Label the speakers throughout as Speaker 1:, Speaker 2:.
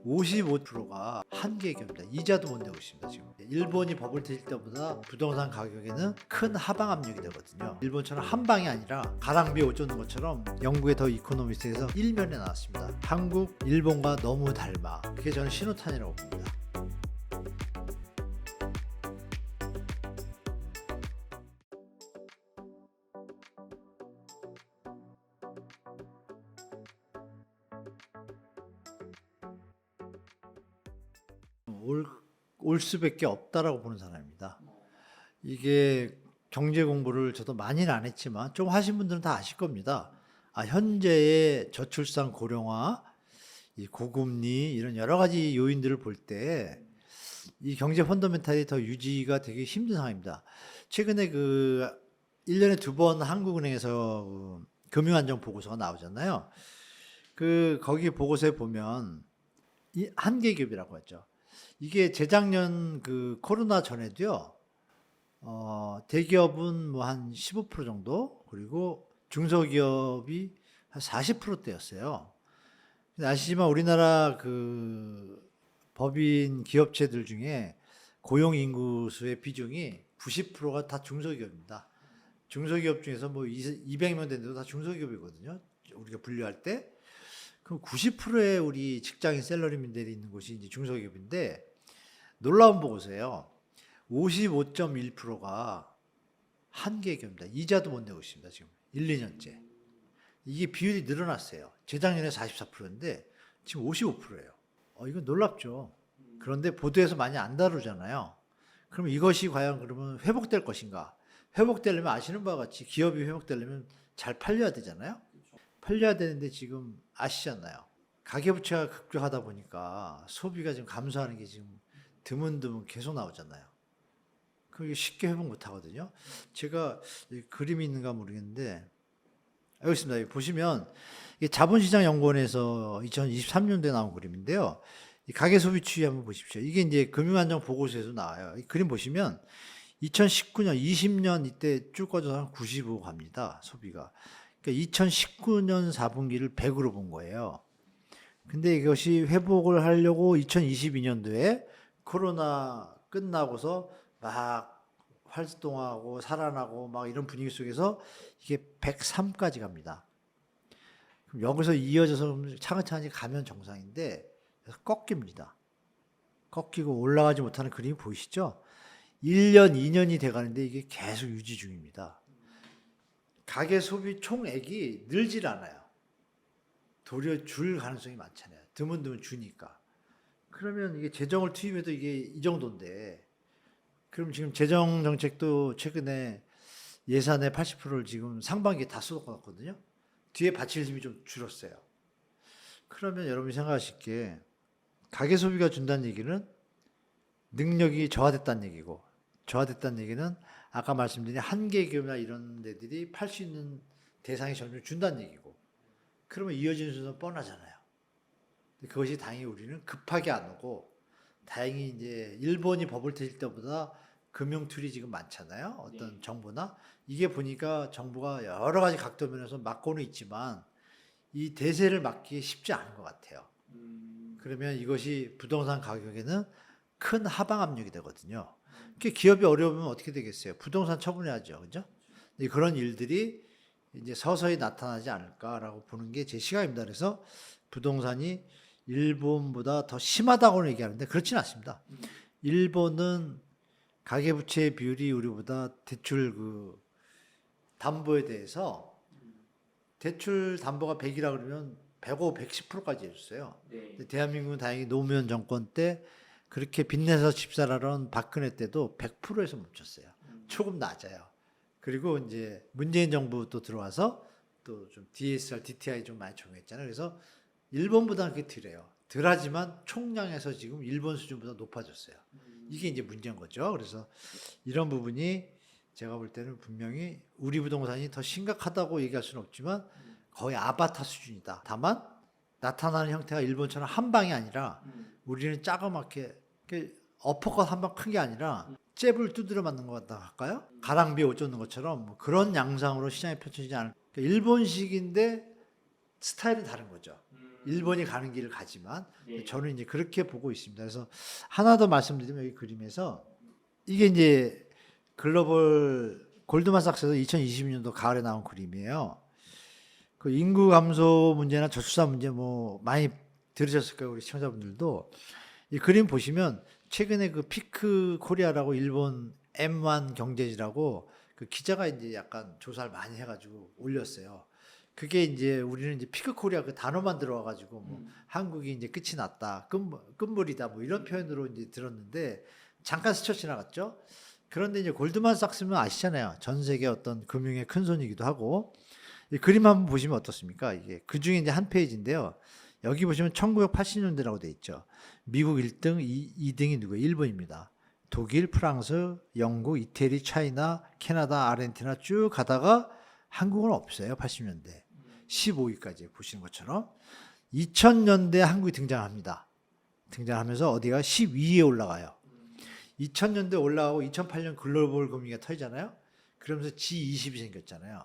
Speaker 1: 55%가 한계 기업입니다. 이자도 못 내고 있습니다. 지금 일본이 버블 터질 때보다 부동산 가격에는 큰 하방 압력이 되거든요. 일본처럼 한 방이 아니라 가랑비에 옷 젖는 것처럼 영국의 더 이코노미스트에서 일면에 나왔습니다. 한국, 일본과 너무 닮아. 그게 저는 신호탄이라고 봅니다. 올 수밖에 없다라고 보는 사람입니다. 이게 경제 공부를 저도 많이는 안 했지만 좀 하신 분들은 다 아실 겁니다. 현재의 저출산 고령화, 이 고금리 이런 여러 가지 요인들을 볼 때 이 경제 펀더멘탈이 더 유지가 되게 힘든 상황입니다. 최근에 1년에 2번 한국은행에서 금융안정 보고서가 나오잖아요. 거기 보고서에 보면 이 한계 기업이라고 하죠. 이게 재작년 코로나 전에도요, 대기업은 뭐 한 15% 정도, 그리고 중소기업이 한 40%대였어요. 아시지만 우리나라 법인 기업체들 중에 고용 인구 수의 비중이 90%가 다 중소기업입니다. 중소기업 중에서 뭐 200명 되는데도 다 중소기업이거든요. 우리가 분류할 때. 그럼 90%의 우리 직장인 샐러리맨들이 있는 곳이 이제 중소기업인데, 놀라운 보고서예요. 55.1%가 한계 기업입니다. 이자도 못 내고 있습니다. 지금 1, 2년째. 이게 비율이 늘어났어요. 재작년에 44%인데 지금 55%예요. 이건 놀랍죠. 그런데 보도에서 많이 안 다루잖아요. 그럼 이것이 과연 그러면 회복될 것인가? 회복되려면 아시는 바와 같이 기업이 회복되려면 잘 팔려야 되잖아요. 팔려야 되는데 지금 아시잖아요. 가계부채가 급격하다 보니까 소비가 지금 감소하는 게 지금 드문드문 계속 나오잖아요. 그게 쉽게 회복 못 하거든요. 제가 그림이 있는가 모르겠는데, 여기 있습니다. 여기 보시면 이게 자본시장연구원에서 2023년도에 나온 그림인데요. 이 가계소비 추이 한번 보십시오. 이게 이제 금융안정 보고서에서 나와요. 이 그림 보시면 2019년, 20년 이때 쭉 꺼져서 한 95 갑니다. 소비가. 그러니까 2019년 4분기를 100으로 본 거예요. 근데 이것이 회복을 하려고 2022년도에 코로나 끝나고서 막 활동하고 살아나고 막 이런 분위기 속에서 이게 103까지 갑니다. 그럼 여기서 이어져서 차근차근히 가면 정상인데 꺾입니다. 꺾이고 올라가지 못하는 그림이 보이시죠? 1년, 2년이 돼가는데 이게 계속 유지 중입니다. 가계 소비 총액이 늘질 않아요. 도리어 줄 가능성이 많잖아요. 드문드문 주니까. 그러면 이게 재정을 투입해도 이게 이 정도인데, 그럼 지금 재정 정책도 최근에 예산의 80%를 지금 상반기에 다 쏟아놨거든요. 뒤에 바칠 힘이 좀 줄었어요. 그러면 여러분이 생각하실 게 가계 소비가 준다는 얘기는 능력이 저하됐다는 얘기고, 저하됐다는 얘기는 아까 말씀드린 한계 기업이나 이런 데들이 팔 수 있는 대상이 점점 준다는 얘기고, 그러면 이어지는 순서는 뻔하잖아요. 그것이 다행히 우리는 급하게 안 오고, 다행히 이제 일본이 버블 터질 때보다 금융 툴이 지금 많잖아요. 어떤 정부나. 이게 보니까 정부가 여러 가지 각도면에서 막고는 있지만 이 대세를 막기 쉽지 않은 것 같아요. 그러면 이것이 부동산 가격에는 큰 하방 압력이 되거든요. 기업이 어려우면 어떻게 되겠어요? 부동산 처분해야죠. 그죠? 그런 일들이 이제 서서히 나타나지 않을까라고 보는 게 제 시각입니다. 그래서 부동산이 일본보다 더 심하다고는 얘기하는데 그렇지는 않습니다. 일본은 가계부채 비율이 우리보다 대출 담보에 대해서 대출 담보가 100이라 그러면 105, 110%까지 해줬어요. 근데 대한민국은 다행히 노무현 정권 때 그렇게 빚내서 집 사라던 박근혜 때도 100%에서 멈췄어요. 조금 낮아요. 그리고 이제 문재인 정부 또 들어와서 또 좀 DSR, DTI 좀 많이 적용했잖아요. 그래서 일본보다는 그게 덜해요. 덜하지만 총량에서 지금 일본 수준보다 높아졌어요. 이게 이제 문제인 거죠. 그래서 이런 부분이 제가 볼 때는 분명히 우리 부동산이 더 심각하다고 얘기할 수는 없지만 거의 아바타 수준이다. 다만 나타나는 형태가 일본처럼 한 방이 아니라 우리는 짜그맣게 어퍼컷 한 방 큰 게 아니라 잽을 두드려 맞는 것 같다 할까요? 가랑비에 옷 젖는 것처럼 뭐 그런 양상으로 시장이 펼쳐지지 않을. 그러니까 일본식인데 스타일은 다른 거죠. 일본이 가는 길을 가지만
Speaker 2: 네.
Speaker 1: 저는 이제 그렇게 보고 있습니다. 그래서 하나 더 말씀드리면 여기 그림에서 이게 이제 글로벌 골드만삭스에서 2022년도 가을에 나온 그림이에요. 그 인구 감소 문제나 저출산 문제 뭐 많이 들으셨을 거예요, 우리 시청자분들도. 이 그림 보시면 최근에 그 피크 코리아라고 일본 M1 경제지라고 그 기자가 이제 약간 조사를 많이 해가지고 올렸어요. 그게 이제 우리는 이제 피크 코리아 그 단어만 들어와가지고 뭐 한국이 이제 끝이 났다, 끝물이다 뭐 이런 표현으로 이제 들었는데 잠깐 스쳐 지나갔죠. 그런데 이제 골드만삭스면 아시잖아요. 전 세계 어떤 금융의 큰 손이기도 하고. 이 그림 한번 보시면 어떻습니까? 이게 그 중에 이제 한 페이지인데요. 여기 보시면 1980년대라고 돼 있죠. 미국 1등, 2등이 누구예요? 일본입니다. 독일, 프랑스, 영국, 이태리, 차이나, 캐나다, 아르헨티나 쭉 가다가 한국은 없어요. 80년대. 15위까지 보시는 것처럼. 2000년대 한국이 등장합니다. 등장하면서 어디가 12위에 올라가요. 2000년대 올라가고 2008년 글로벌 금융위기가 터지잖아요. 그러면서 G20이 생겼잖아요.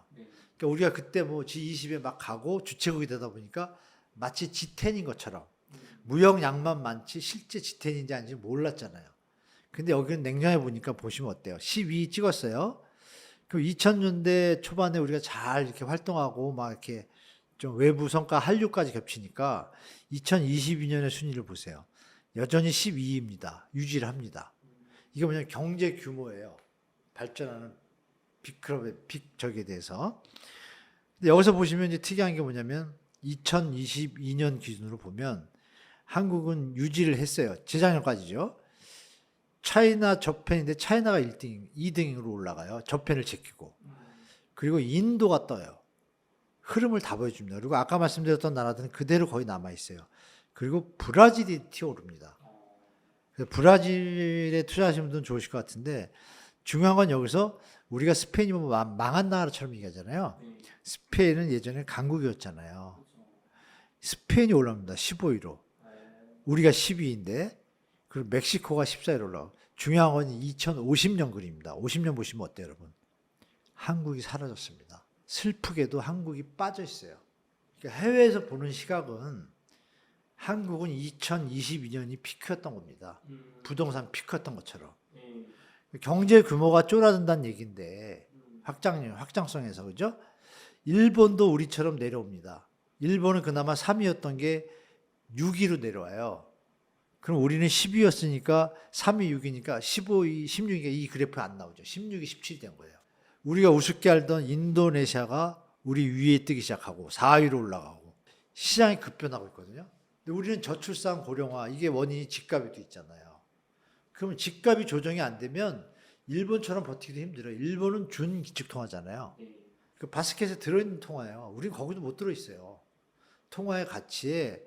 Speaker 1: 그러니까 우리가 그때 뭐 G20에 막 가고 주체국이 되다 보니까 마치 G10인 것처럼 무역량만 많지 실제 G10인지 아닌지 몰랐잖아요. 근데 여기는 냉정해 보니까 보시면 어때요? 12 찍었어요. 그럼 2000년대 초반에 우리가 잘 이렇게 활동하고 막 이렇게 좀 외부 성과 한류까지 겹치니까 2022년의 순위를 보세요. 여전히 12위입니다. 유지를 합니다. 이게 뭐냐면 경제 규모예요. 발전하는 빅클럽의 빅적에 대해서. 근데 여기서 보시면 이제 특이한 게 뭐냐면 2022년 기준으로 보면 한국은 유지를 했어요. 재작년까지죠. 차이나 저펜인데 차이나가 1등, 2등으로 올라가요. 저펜을 제끼고. 그리고 인도가 떠요. 흐름을 다 보여줍니다. 그리고 아까 말씀드렸던 나라들은 그대로 거의 남아있어요. 그리고 브라질이 튀어오릅니다. 그래서 브라질에 투자하시는 분들은 좋으실 것 같은데 중요한 건 여기서 우리가 스페인이 뭐 망한 나라처럼 얘기하잖아요. 스페인은 예전에 강국이었잖아요. 스페인이 올라옵니다. 15위로. 우리가 12위인데 그리고 멕시코가 14위로 올라오고 중요한 건 2050년 그림입니다. 50년 보시면 어때요, 여러분? 한국이 사라졌습니다. 슬프게도 한국이 빠져 있어요. 그러니까 해외에서 보는 시각은 한국은 2022년이 피크였던 겁니다. 부동산 피크였던 것처럼. 경제 규모가 쫄아든다는 얘기인데 확장성에서 그죠? 일본도 우리처럼 내려옵니다. 일본은 그나마 3위였던 게 6위로 내려와요. 그럼 우리는 10위였으니까 3위, 6위니까 15위, 16위가 이 그래프에 안 나오죠. 16위, 17위 된 거예요. 우리가 우습게 알던 인도네시아가 우리 위에 뜨기 시작하고 4위로 올라가고 시장이 급변하고 있거든요. 근데 우리는 저출산 고령화 이게 원인이 집값에도 있잖아요. 그러면 집값이 조정이 안 되면 일본처럼 버티기도 힘들어요. 일본은 준기축통화잖아요. 그 바스켓에 들어있는 통화예요. 우린 거기도 못 들어있어요. 통화의 가치에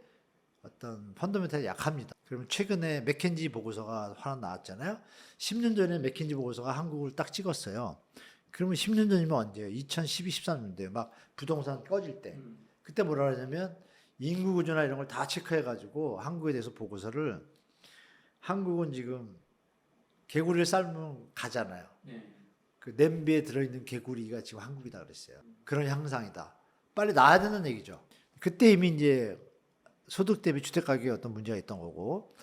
Speaker 1: 어떤 펀더멘탈이 약합니다. 그러면 최근에 맥켄지 보고서가 하나 나왔잖아요. 10년 전에 맥켄지 보고서가 한국을 딱 찍었어요. 그러면 10년 전이면 언제예요? 2012, 13년도에 막 부동산 꺼질 때. 그때 뭐라 그러냐면 인구 구조나 이런 걸 다 체크해가지고 한국에 대해서 보고서를 한국은 지금 개구리를 삶으면 가잖아요. 그 냄비에 들어있는 개구리가 지금 한국이다 그랬어요. 그런 향상이다. 빨리 나야 되는 얘기죠. 그때 이미 이제 소득 대비 주택 가격에 어떤 문제가 있던 거고.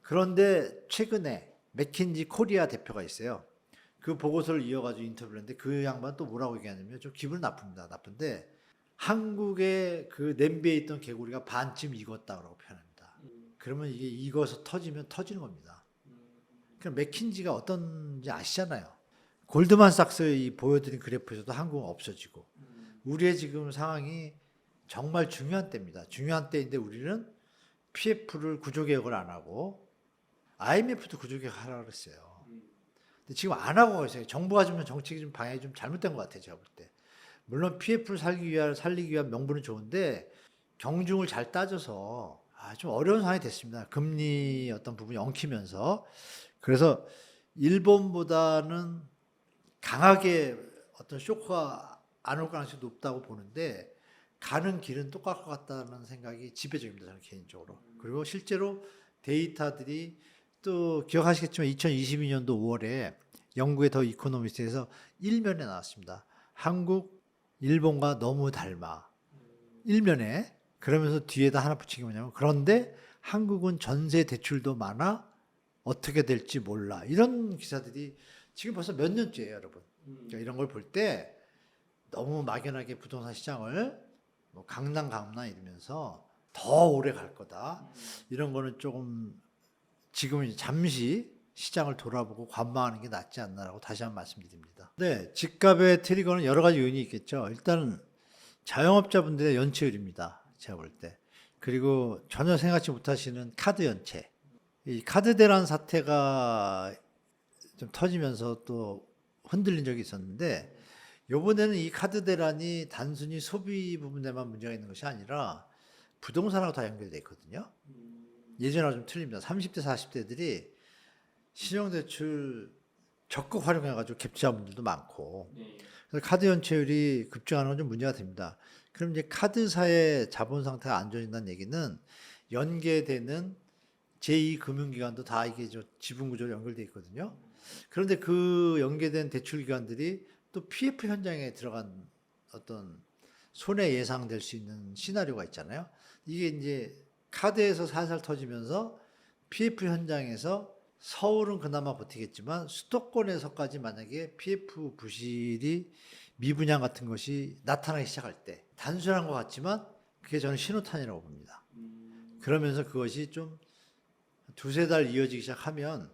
Speaker 1: 그런데 최근에 맥킨지 코리아 대표가 있어요. 그 보고서를 이어가지고 인터뷰를 했는데 그 양반 또 뭐라고 얘기하냐면 좀 기분 나쁩니다. 나쁜데 한국의 그 냄비에 있던 개구리가 반쯤 익었다고 표현합니다. 그러면 이게 익어서 터지면 터지는 겁니다. 그럼 맥킨지가 어떤지 아시잖아요. 골드만삭스 보여드린 그래프에서도 한국은 없어지고 우리의 지금 상황이 정말 중요한 때입니다. 중요한 때인데 우리는 PF를 구조개혁을 안 하고 IMF도 구조개혁 하라고 그랬어요. 근데 지금 안 하고 있어요. 정부가 좀 정책이 좀 방향이 좀 잘못된 것 같아요. 제가 볼 때. 물론 PF를 살리기 위한 명분은 좋은데 경중을 잘 따져서 좀 어려운 상황이 됐습니다. 금리 어떤 부분이 엉키면서. 그래서 일본보다는 강하게 어떤 쇼크가 안 올 가능성이 높다고 보는데 가는 길은 똑같을 것 같다는 생각이 지배적입니다. 저는 개인적으로. 그리고 실제로 데이터들이 또 기억하시겠지만 2022년도 5월에 영국의 더 이코노미스트에서 일면에 나왔습니다. 한국, 일본과 너무 닮아. 일면에 그러면서 뒤에다 하나 붙인 게 뭐냐면 그런데 한국은 전세 대출도 많아 어떻게 될지 몰라. 이런 기사들이 지금 벌써 몇 년째예요, 여러분. 그러니까 이런 걸 볼 때 너무 막연하게 부동산 시장을 뭐 강남 이러면서 더 오래 갈 거다. 이런 거는 조금 지금은 잠시 시장을 돌아보고 관망하는 게 낫지 않나라고 다시 한번 말씀드립니다. 네, 집값의 트리거는 여러 가지 요인이 있겠죠. 일단 자영업자분들의 연체율입니다. 제가 볼 때. 그리고 전혀 생각지 못하시는 카드 연체. 이 카드 대란 사태가 좀 터지면서 또 흔들린 적이 있었는데 요번에는 이 카드 대란이 단순히 소비 부분에만 문제가 있는 것이 아니라 부동산하고 다 연결돼 있거든요. 예전하고 좀 틀립니다. 30대, 40대들이 신용대출 적극 활용해가지고 갭투자한 분들도 많고, 그래서 카드 연체율이 급증하는 건 좀 문제가 됩니다. 그럼 이제 카드사의 자본 상태가 안 좋아진다는 얘기는 연계되는 제2금융기관도 다 이게 지분 구조로 연결돼 있거든요. 그런데 그 연계된 대출 기관들이 또 PF 현장에 들어간 어떤 손해 예상될 수 있는 시나리오가 있잖아요. 이게 이제 카드에서 살살 터지면서 PF 현장에서 서울은 그나마 버티겠지만 수도권에서까지 만약에 PF 부실이 미분양 같은 것이 나타나기 시작할 때 단순한 것 같지만 그게 저는 신호탄이라고 봅니다. 그러면서 그것이 좀 두세 달 이어지기 시작하면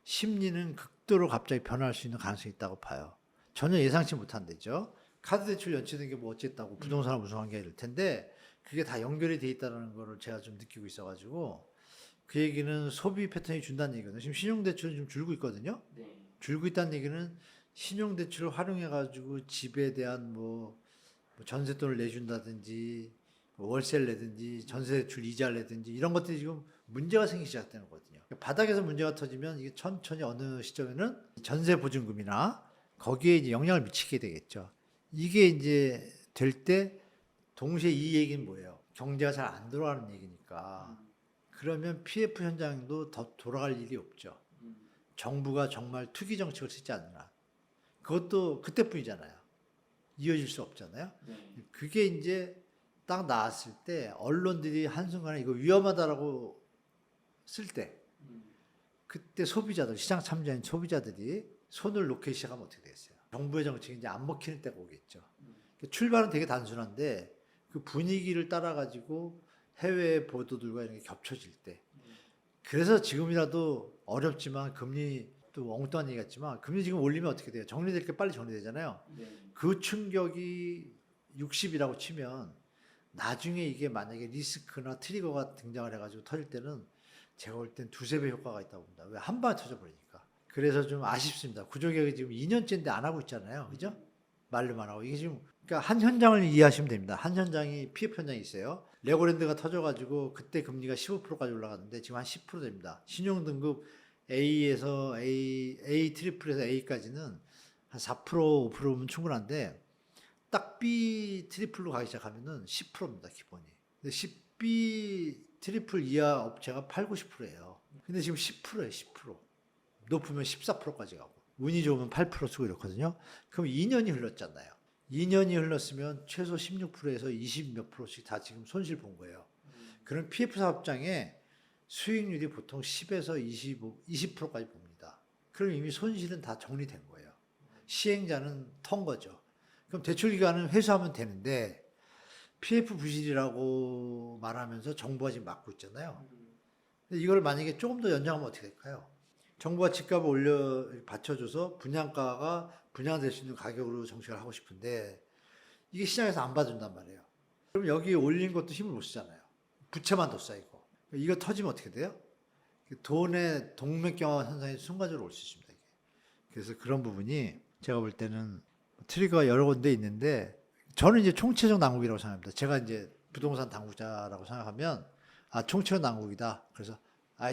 Speaker 1: 심리는 극도로 갑자기 변할 수 있는 가능성이 있다고 봐요. 전혀 예상치 못한 데죠. 카드 대출 연체된 게 뭐 어쨌다고 부동산을 무슨 관계가 될 텐데 그게 다 연결이 돼 있다는 거를 제가 좀 느끼고 있어가지고 그 얘기는 소비 패턴이 준다는 얘기거든요. 지금 신용대출은 좀 줄고 있거든요. 줄고 있다는 얘기는 신용대출을 활용해가지고 집에 대한 뭐 전세돈을 내준다든지 뭐 월세를 내든지 전세대출 이자를 내든지 이런 것들이 지금 문제가 생기기 시작되는 거거든요. 바닥에서 문제가 터지면 이게 천천히 어느 시점에는 전세보증금이나 거기에 이제 영향을 미치게 되겠죠. 이게 이제 될 때 동시에 이 얘기는 뭐예요? 경제가 잘 안 돌아가는 얘기니까. 그러면 PF 현장도 더 돌아갈 일이 없죠. 정부가 정말 투기 정책을 쓰지 않나. 그것도 그때뿐이잖아요. 이어질 수 없잖아요. 그게 이제 딱 나왔을 때 언론들이 한순간에 이거 위험하다라고 쓸 때 그때 소비자들, 시장 참여자인 소비자들이 손을 놓기 시작하면 어떻게 되겠어요? 정부의 정책이 이제 안 먹히는 때가 오겠죠. 출발은 되게 단순한데 그 분위기를 따라가지고 해외 보도들과 이런 게 겹쳐질 때. 그래서 지금이라도 어렵지만 금리 또 엉뚱한 얘기 같지만 금리 지금 올리면 어떻게 돼요? 정리될 게 빨리 정리되잖아요. 그 충격이 60이라고 치면 나중에 이게 만약에 리스크나 트리거가 등장을 해가지고 터질 때는 제가 볼 땐 두세 배 효과가 있다고 봅니다. 왜 한 방에 터져버리니까. 그래서 좀 아쉽습니다. 구조개혁이 지금 2년째인데 안 하고 있잖아요. 그죠? 말로만 하고. 이게 지금, 그러니까 한 현장을 이해하시면 됩니다. 한 현장이 PF 현장이 있어요. 레고랜드가 터져가지고 그때 금리가 15%까지 올라갔는데 지금 한 10% 됩니다. 신용등급 A에서 A 트리플에서 A까지는 한 4%, 5%면 충분한데 딱 B 트리플로 가기 시작하면은 10%입니다, 기본이. 근데 B 트리플 이하 업체가 8, 90%예요. 근데 지금 10%예요, 10%. 높으면 14%까지 가고. 운이 좋으면 8% 쓰고 이렇거든요. 그럼 2년이 흘렀잖아요. 2년이 흘렀으면 최소 16%에서 20 몇 프로씩 다 지금 손실 본 거예요. 그럼 PF 사업장에 수익률이 보통 10에서 20%까지 봅니다. 그럼 이미 손실은 다 정리된 거예요. 시행자는 턴 거죠. 그럼 대출기간은 회수하면 되는데 PF 부실이라고 말하면서 정부가 지금 막고 있잖아요. 근데 이걸 만약에 조금 더 연장하면 어떻게 될까요? 정부가 집값을 받쳐줘서 분양가가 분양될 수 있는 가격으로 정책을 하고 싶은데 이게 시장에서 안 받아준단 말이에요. 그럼 여기 올린 것도 힘을 못 쓰잖아요. 부채만 더 쌓이고. 이거 터지면 어떻게 돼요? 돈의 동맥경화 현상이 순간적으로 올 수 있습니다. 이게. 그래서 그런 부분이 제가 볼 때는 트리거가 여러 군데 있는데 저는 이제 총체적 난국이라고 생각합니다. 제가 이제 부동산 당국자라고 생각하면 총체적 난국이다. 그래서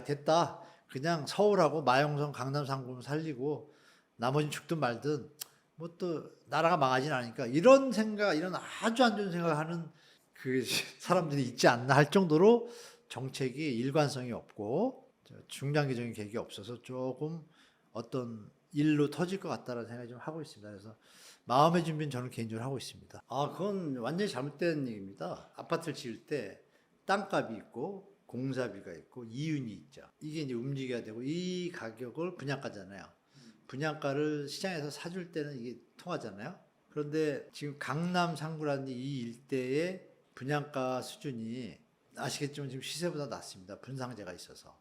Speaker 1: 됐다. 그냥 서울하고 마영성 강남 상공 살리고 나머지는 죽든 말든 뭐 또 나라가 망하진 않으니까 이런 생각, 이런 아주 안 좋은 생각하는 그 사람들이 있지 않나 할 정도로 정책이 일관성이 없고 중장기적인 계획이 없어서 조금 어떤 일로 터질 것 같다는 생각이 좀 하고 있습니다. 그래서 마음의 준비는 저는 개인적으로 하고 있습니다. 그건 완전히 잘못된 얘기입니다. 아파트를 지을 때 땅값이 있고 공사비가 있고 이윤이 있죠. 이게 이제 움직여야 되고 이 가격을 분양가잖아요. 분양가를 시장에서 사줄 때는 이게 통하잖아요. 그런데 지금 강남 상구라는 이 일대의 분양가 수준이 아시겠지만 지금 시세보다 낮습니다. 분상제가 있어서.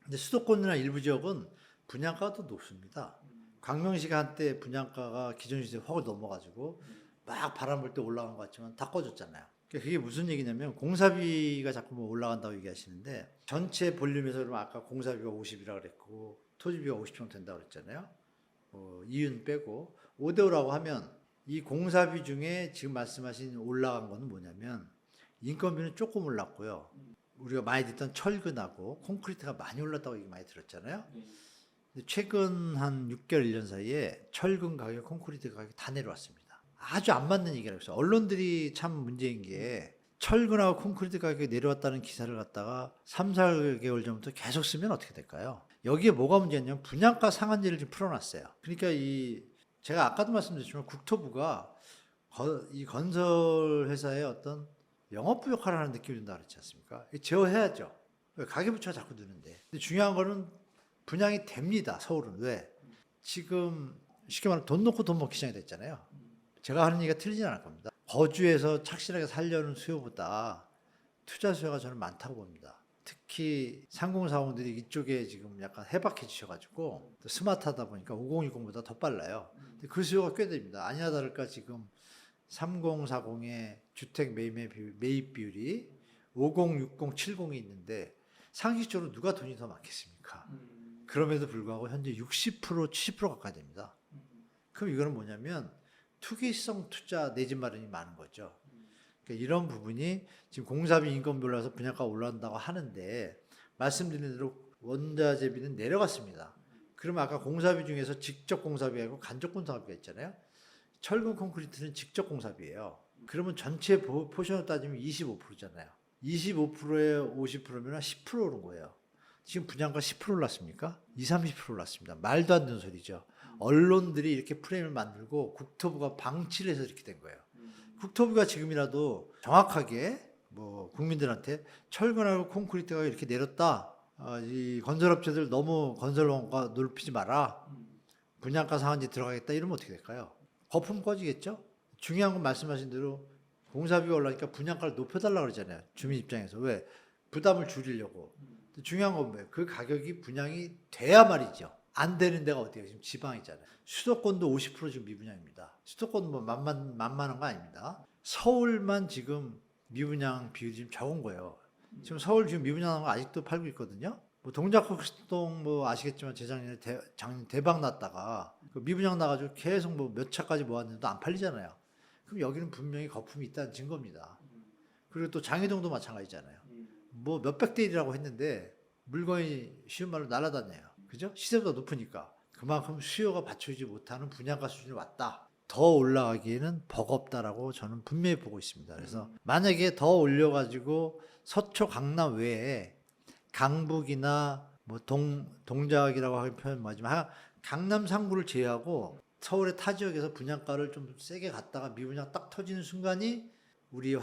Speaker 1: 근데 수도권이나 일부 지역은 분양가가 더 높습니다. 광명시가 한때 분양가가 기존 시세 확 넘어가지고 막 바람 불 때 올라간 것 같지만 다 꺼졌잖아요. 그게 무슨 얘기냐면 공사비가 자꾸 뭐 올라간다고 얘기하시는데 전체 볼륨에서 그러면 아까 공사비가 50이라고 그랬고 토지비가 50 정도 된다고 그랬잖아요. 이윤 빼고 5대5라고 하면 이 공사비 중에 지금 말씀하신 올라간 거는 뭐냐면 인건비는 조금 올랐고요. 우리가 많이 듣던 철근하고 콘크리트가 많이 올랐다고 얘기 많이 들었잖아요. 근데 최근 한 6개월, 1년 사이에 철근 가격, 콘크리트 가격이 다 내려왔습니다. 아주 안 맞는 얘기라고 했어요. 언론들이 참 문제인 게 철근하고 콘크리트 가격이 내려왔다는 기사를 갖다가 3, 4개월 전부터 계속 쓰면 어떻게 될까요? 여기에 뭐가 문제냐면 분양가 상한제를 좀 풀어놨어요. 그러니까 제가 아까도 말씀드렸지만 국토부가 이 건설 회사의 어떤 영업부 역할을 하는 느낌이 든다 그랬지 않습니까? 제어해야죠. 가계부채가 자꾸 느는데. 근데 중요한 거는 분양이 됩니다. 서울은. 왜? 지금 쉽게 말하면 돈 놓고 돈 먹기 시장이 됐잖아요. 제가 하는 얘기가 틀리진 않을 겁니다. 거주해서 착실하게 살려는 수요보다 투자 수요가 저는 많다고 봅니다. 특히 3040들이 이쪽에 지금 약간 해박해지셔가지고 스마트하다 보니까 5060보다 더 빨라요. 근데 그 수요가 꽤 됩니다. 아니나 다를까 지금 3040의 주택 매입 비율이 50, 60, 70이 있는데 상식적으로 누가 돈이 더 많겠습니까? 그럼에도 불구하고 현재 60%, 70% 가까이 됩니다. 그럼 이거는 뭐냐면 투기성 투자 내 집 마련이 많은 거죠. 그러니까 이런 부분이 지금 공사비 인건비 올라서 분양가가 올라간다고 하는데 말씀드린 대로 원자재비는 내려갔습니다. 그러면 아까 공사비 중에서 직접 공사비하고 간접 공사비가 있잖아요. 철근 콘크리트는 직접 공사비예요. 그러면 전체 포션을 따지면 25%잖아요. 25%에 50%면 10% 오른 거예요. 지금 분양가 10% 올랐습니까? 20, 30% 올랐습니다. 말도 안 되는 소리죠. 언론들이 이렇게 프레임을 만들고 국토부가 방치를 해서 이렇게 된 거예요. 국토부가 지금이라도 정확하게 국민들한테 철근하고 콘크리트가 이렇게 내렸다. 이 건설업체들 너무 건설원가 높이지 마라. 분양가 상한제 들어가겠다. 이러면 어떻게 될까요? 거품 꺼지겠죠? 중요한 건 말씀하신 대로 공사비가 올라니까 분양가를 높여달라고 그러잖아요. 주민 입장에서. 왜? 부담을 줄이려고. 중요한 건 뭐예요? 그 가격이 분양이 돼야 말이죠. 안 되는 데가 어디예요? 지금 지방이잖아요. 수도권도 50% 지금 미분양입니다. 수도권 뭐 만만한 거 아닙니다. 서울만 지금 미분양 비율이 지금 적은 거예요. 지금 서울 지금 미분양한 거 아직도 팔고 있거든요. 동작국동 아시겠지만 재작년에 작년 대박 났다가 미분양 나가지고 계속 몇 차까지 모았는데도 안 팔리잖아요. 그럼 여기는 분명히 거품이 있다는 증거입니다. 그리고 또 장애동도 마찬가지잖아요. 몇백 대 1이라고 했는데 물건이 쉬운 말로 날아다녀요. 그죠? 시세보다 높으니까. 그만큼 수요가 받쳐주지 못하는 분양가 수준이 왔다. 더 올라가기에는 버겁다라고 저는 분명히 보고 있습니다. 그래서 만약에 더 올려가지고 서초 강남 외에 강북이나 동작이라고 하는 표현 맞지만 강남 상구를 제외하고 서울의 타 지역에서 분양가를 좀 세게 갔다가 미분양 딱 터지는 순간이 우리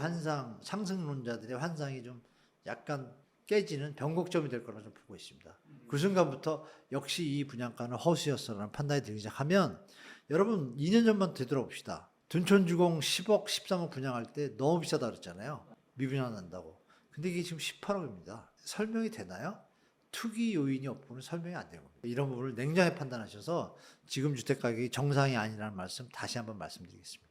Speaker 1: 상승론자들의 환상이 좀 약간 깨지는 변곡점이 될 거라고 좀 보고 있습니다. 그 순간부터 역시 이 분양가는 허수였어라는 판단이 들기 시작하면 여러분 2년 전만 되돌아봅시다. 둔촌주공 10억, 13억 분양할 때 너무 비싸다 그랬잖아요. 미분양 난다고. 근데 이게 지금 18억입니다. 설명이 되나요? 투기 요인이 없고는 설명이 안 되는 겁니다. 이런 부분을 냉정하게 판단하셔서 지금 주택가격이 정상이 아니라는 말씀 다시 한번 말씀드리겠습니다.